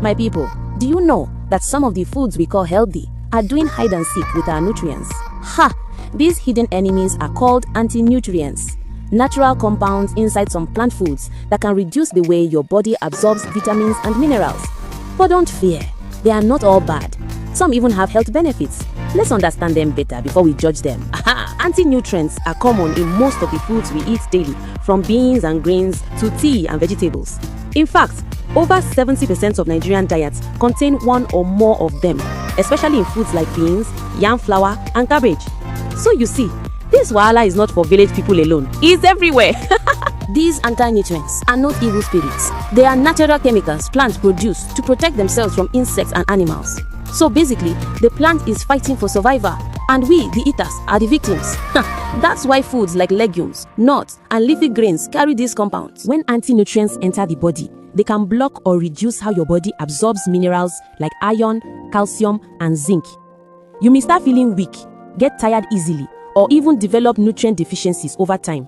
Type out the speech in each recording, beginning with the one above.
My people, do you know that some of the foods we call healthy are doing hide and seek with our nutrients? Ha! These hidden enemies are called anti-nutrients, natural compounds inside some plant foods that can reduce the way your body absorbs vitamins and minerals. But don't fear, they are not all bad. Some even have health benefits. Let's understand them better before we judge them. Anti-nutrients are common in most of the foods we eat daily, from beans and grains to tea and vegetables. In fact, over 70% of Nigerian diets contain one or more of them, especially in foods like beans, yam flour, and cabbage. So you see, this wahala is not for village people alone. It's everywhere. These anti-nutrients are not evil spirits. They are natural chemicals plants produce to protect themselves from insects and animals. So basically, the plant is fighting for survival, and we, the eaters, are the victims. That's why foods like legumes, nuts, and leafy grains carry these compounds. When anti-nutrients enter the body, they can block or reduce how your body absorbs minerals like iron, calcium, and zinc. You may start feeling weak, get tired easily, or even develop nutrient deficiencies over time.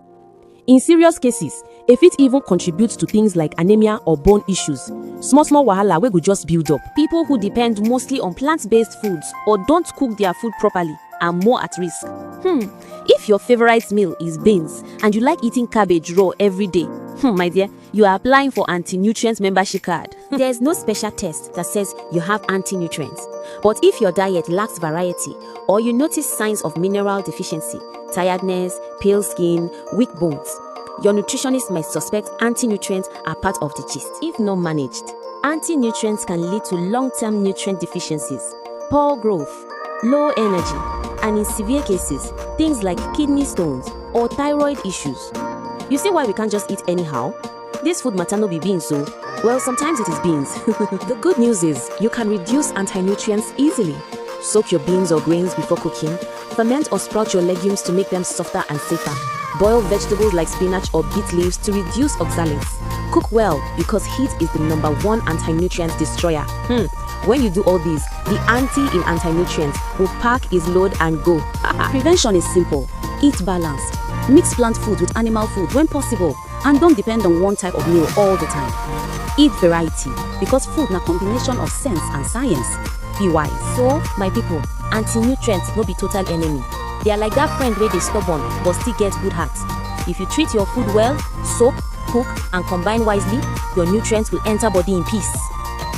In serious cases, if it even contributes to things like anemia or bone issues, small wahala wey go just build up. People who depend mostly on plant-based foods or don't cook their food properly are more at risk. If your favorite meal is beans and you like eating cabbage raw every day, my dear, you are applying for anti-nutrients membership card. There's no special test that says you have anti-nutrients. But if your diet lacks variety or you notice signs of mineral deficiency, tiredness, pale skin, weak bones, your nutritionist might suspect anti-nutrients are part of the gist. If not managed, anti-nutrients can lead to long-term nutrient deficiencies, poor growth, low energy, and in severe cases, things like kidney stones or thyroid issues. You see why we can't just eat anyhow? This food matter no be beans, so well, sometimes it is beans. The good news is you can reduce anti-nutrients easily. Soak your beans or grains before cooking. Ferment or sprout your legumes to make them softer and safer. Boil vegetables like spinach or beet leaves to reduce oxalates. Cook well because heat is the #1 anti-nutrient destroyer. When you do all these, the anti in anti-nutrients will pack his load and go. Prevention is simple. Eat balanced. Mix plant food with animal food when possible, and don't depend on one type of meal all the time. Eat variety because food na combination of sense and science. Be wise. So, my people, anti-nutrients no be total enemy. They are like that friend where they stubborn but still get good heart. If you treat your food well, soak, cook, and combine wisely, your nutrients will enter body in peace.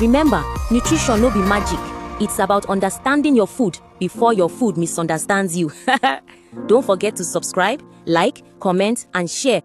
Remember, nutrition no be magic. It's about understanding your food before your food misunderstands you. Don't forget to subscribe, like, comment, and share